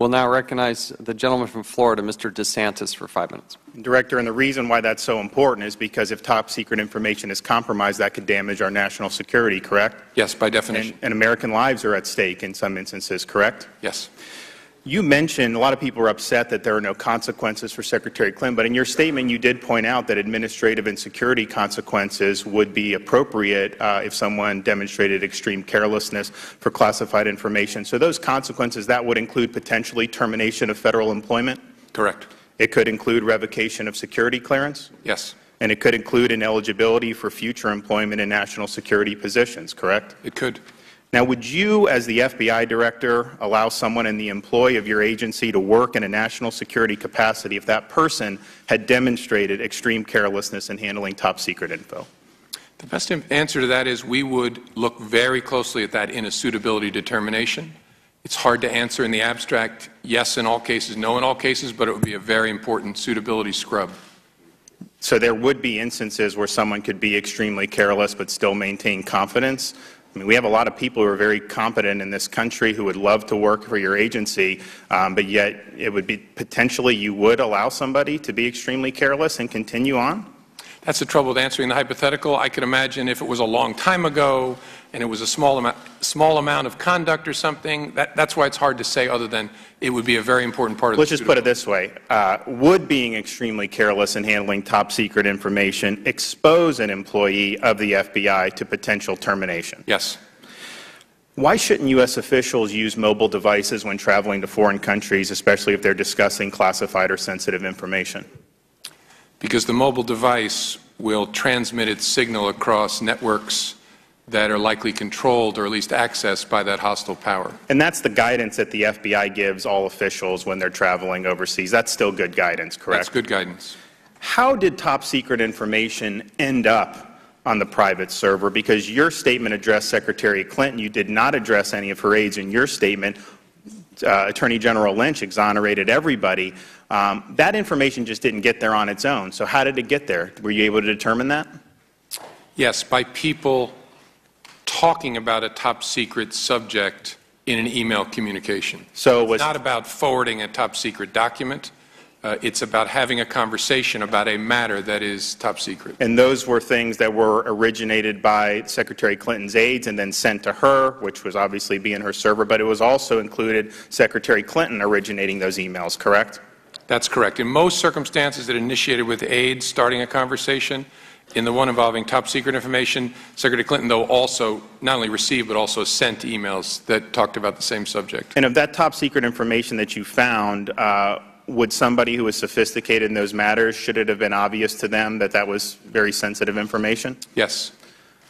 We'll now recognize the gentleman from Florida, Mr. DeSantis, for 5 minutes. Director, and the reason why that's so important is because if top secret information is compromised, that could damage our national security, correct? Yes, by definition. And American lives are at stake in some instances, correct? Yes. You mentioned a lot of people are upset that there are no consequences for Secretary Clinton, but in your statement you did point out that administrative and security consequences would be appropriate if someone demonstrated extreme carelessness for classified information. So those consequences, that would include potentially termination of federal employment? Correct. It could include revocation of security clearance? Yes. And it could include ineligibility for future employment in national security positions, correct? It could. Now, would you, as the FBI director, allow someone in the employ of your agency to work in a national security capacity if that person had demonstrated extreme carelessness in handling top secret info? The best answer to that is we would look very closely at that in a suitability determination. It's hard to answer in the abstract, yes in all cases, no in all cases, but it would be a very important suitability scrub. So there would be instances where someone could be extremely careless but still maintain confidence? I mean, we have a lot of people who are very competent in this country who would love to work for your agency, but yet it would be potentially you would allow somebody to be extremely careless and continue on? That's the trouble with answering the hypothetical. I could imagine if it was a long time ago and it was a small amount of conduct or something, that's why it's hard to say other than it would be a very important part of Let's just put it this way. Would being extremely careless in handling top secret information expose an employee of the FBI to potential termination? Yes. Why shouldn't U.S. officials use mobile devices when traveling to foreign countries, especially if they're discussing classified or sensitive information? Because the mobile device will transmit its signal across networks that are likely controlled or at least accessed by that hostile power. And that's the guidance that the FBI gives all officials when they're traveling overseas. That's still good guidance, correct? That's good guidance. How did top secret information end up on the private server? Because your statement addressed Secretary Clinton. You did not address any of her aides in your statement. Attorney General Lynch exonerated everybody. That information just didn't get there on its own. So how did it get there? Were you able to determine that? Yes, by people talking about a top secret subject in an email communication. So it's not about forwarding a top secret document. It's about having a conversation about a matter that is top secret. And those were things that were originated by Secretary Clinton's aides and then sent to her, which was obviously being her server, but it was also included Secretary Clinton originating those emails, correct? That's correct. In most circumstances, it initiated with aides starting a conversation. In the one involving top secret information, Secretary Clinton, though, also not only received but also sent emails that talked about the same subject. And of that top secret information that you found, would somebody who was sophisticated in those matters, should it have been obvious to them that that was very sensitive information? Yes.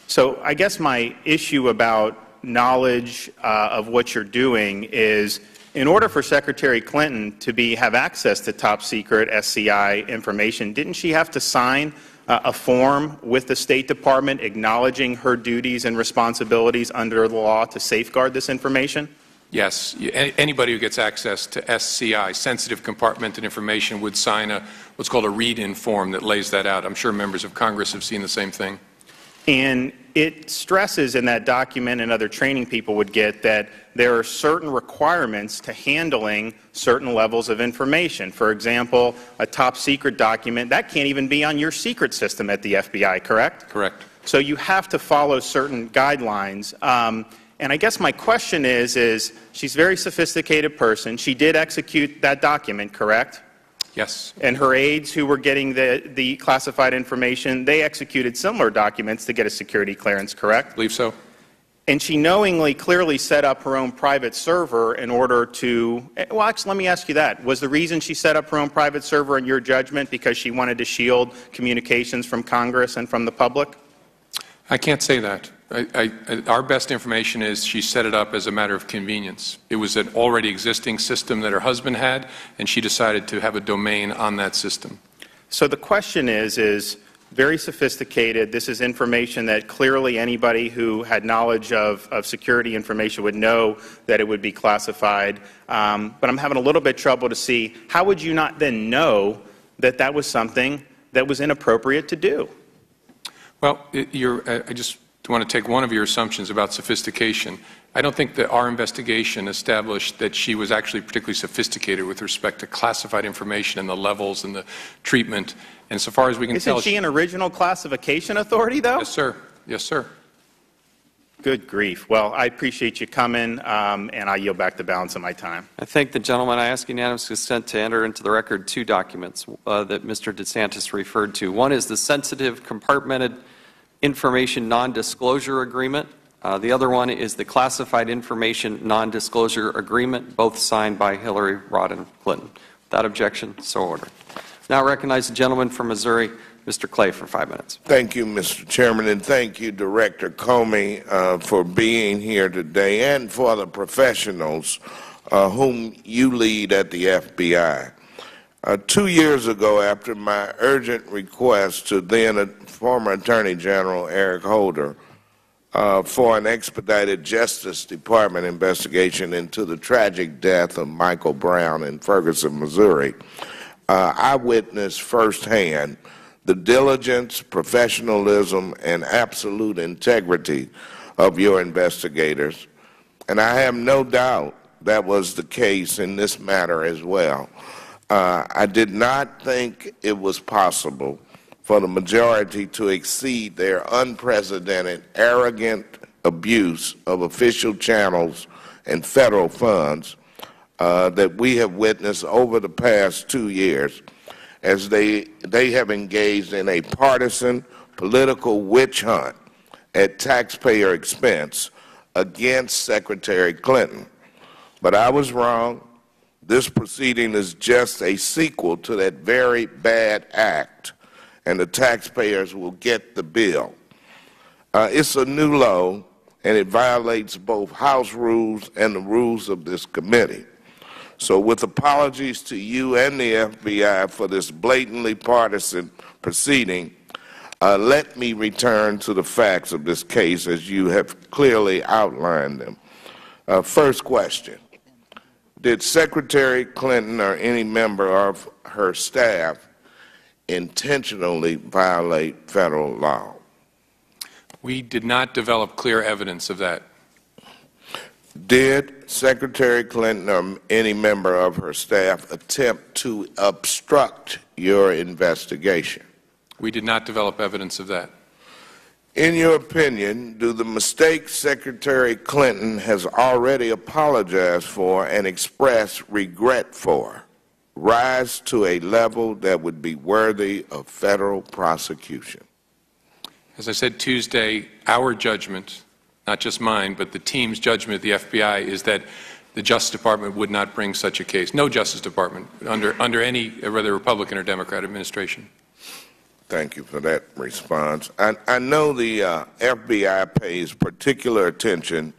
So I guess my issue about knowledge of what you're doing is, in order for Secretary Clinton to have access to top secret SCI information, didn't she have to sign a form with the State Department acknowledging her duties and responsibilities under the law to safeguard this information? Yes. Anybody who gets access to SCI, sensitive compartmented information, would sign what's called a read-in form that lays that out. I'm sure members of Congress have seen the same thing. And it stresses in that document, and other training people would get, that there are certain requirements to handling certain levels of information. For example, a top secret document, that can't even be on your secret system at the FBI, correct? Correct. So you have to follow certain guidelines. And I guess my question is she's a very sophisticated person. She did execute that document, correct? Yes. And her aides who were getting the classified information, they executed similar documents to get a security clearance, correct? I believe so. And she knowingly, clearly set up her own private server in order to, well, actually, let me ask you that. Was the reason she set up her own private server, in your judgment, because she wanted to shield communications from Congress and from the public? I can't say that. Our best information is she set it up as a matter of convenience. It was an already existing system that her husband had, and she decided to have a domain on that system. So the question is very sophisticated. This is information that clearly anybody who had knowledge of security information would know that it would be classified. But I'm having a little bit trouble to see, how would you not then know that that was something that was inappropriate to do? Well, I just want to take one of your assumptions about sophistication. I don't think that our investigation established that she was actually particularly sophisticated with respect to classified information and the levels and the treatment. And so far as we can tell, Isn't she an original classification authority, though? Yes, sir. Yes, sir. Good grief. Well, I appreciate you coming, and I yield back the balance of my time. I thank the gentleman. I ask unanimous consent to enter into the record two documents that Mr. DeSantis referred to. One is the sensitive compartmented information non-disclosure agreement. The other one is the classified information non-disclosure agreement, both signed by Hillary Rodham Clinton. Without objection, so ordered. Now I recognize the gentleman from Missouri, Mr. Clay, for 5 minutes. Thank you, Mr. Chairman, and thank you, Director Comey, for being here today and for the professionals whom you lead at the FBI. 2 years ago, after my urgent request to then former Attorney General Eric Holder for an expedited Justice Department investigation into the tragic death of Michael Brown in Ferguson, Missouri, I witnessed firsthand the diligence, professionalism, and absolute integrity of your investigators, and I have no doubt that was the case in this matter as well. I did not think it was possible for the majority to exceed their unprecedented, arrogant abuse of official channels and federal funds that we have witnessed over the past 2 years, as they have engaged in a partisan political witch hunt at taxpayer expense against Secretary Clinton. But I was wrong. This proceeding is just a sequel to that very bad act, and the taxpayers will get the bill. It's a new low, and it violates both House rules and the rules of this committee. So with apologies to you and the FBI for this blatantly partisan proceeding, let me return to the facts of this case as you have clearly outlined them. First question. Did Secretary Clinton or any member of her staff intentionally violate federal law? We did not develop clear evidence of that. Did Secretary Clinton or any member of her staff attempt to obstruct your investigation? We did not develop evidence of that. In your opinion, do the mistakes Secretary Clinton has already apologized for and expressed regret for rise to a level that would be worthy of federal prosecution? As I said Tuesday, our judgment, not just mine, but the team's judgment at the FBI, is that the Justice Department would not bring such a case. No Justice Department under any, whether Republican or Democrat administration. Thank you for that response. I know the FBI pays particular attention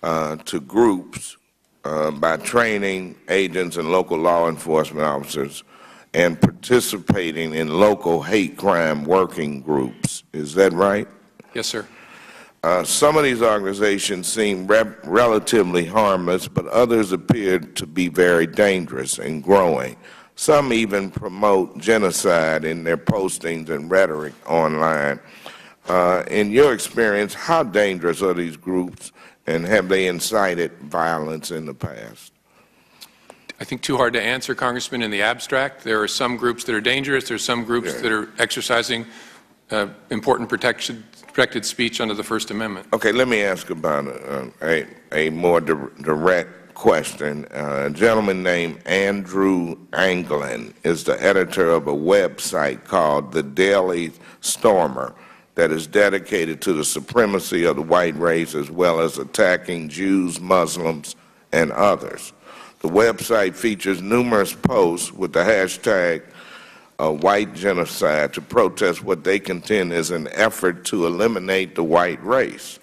to groups by training agents and local law enforcement officers and participating in local hate crime working groups. Is that right? Yes, sir. Some of these organizations seem relatively harmless, but others appear to be very dangerous and growing. Some even promote genocide in their postings and rhetoric online. In your experience, how dangerous are these groups, and have they incited violence in the past? I think too hard to answer, Congressman, in the abstract. There are some groups that are dangerous. There are some groups that are exercising important protected speech under the First Amendment. Okay, let me ask about a more direct question. A gentleman named Andrew Anglin is the editor of a website called The Daily Stormer that is dedicated to the supremacy of the white race as well as attacking Jews, Muslims, and others. The website features numerous posts with the hashtag white genocide to protest what they contend is an effort to eliminate the white race.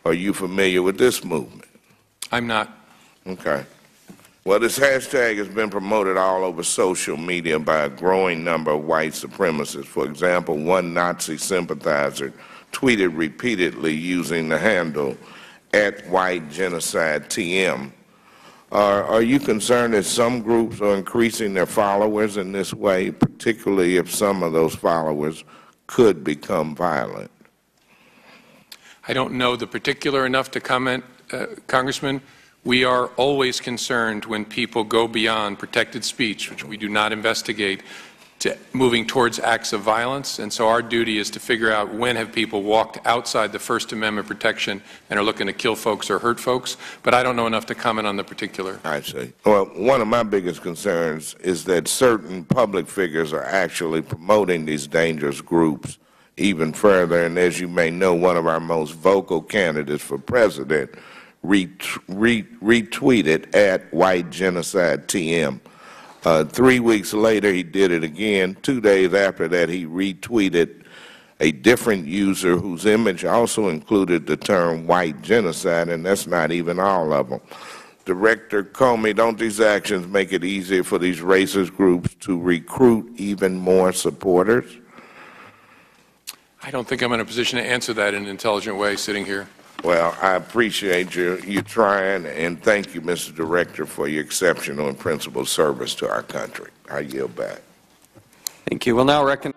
Are you familiar with this movement? I'm not. Okay. Well, this hashtag has been promoted all over social media by a growing number of white supremacists. For example, one Nazi sympathizer tweeted repeatedly using the handle @WhiteGenocideTM. Are you concerned that some groups are increasing their followers in this way, particularly if some of those followers could become violent? I don't know the particular enough to comment, Congressman. We are always concerned when people go beyond protected speech, which we do not investigate, to moving towards acts of violence. And so our duty is to figure out when have people walked outside the First Amendment protection and are looking to kill folks or hurt folks. But I don't know enough to comment on the particular. I see. Well, one of my biggest concerns is that certain public figures are actually promoting these dangerous groups even further. And as you may know, one of our most vocal candidates for president retweeted at White Genocide TM. 3 weeks later, he did it again. 2 days after that, he retweeted a different user whose image also included the term white genocide, and that's not even all of them. Director Comey, don't these actions make it easier for these racist groups to recruit even more supporters? I don't think I'm in a position to answer that in an intelligent way sitting here. Well, I appreciate you trying, and thank you, Mr. Director, for your exceptional and principled service to our country. I yield back. Thank you. We'll now recognize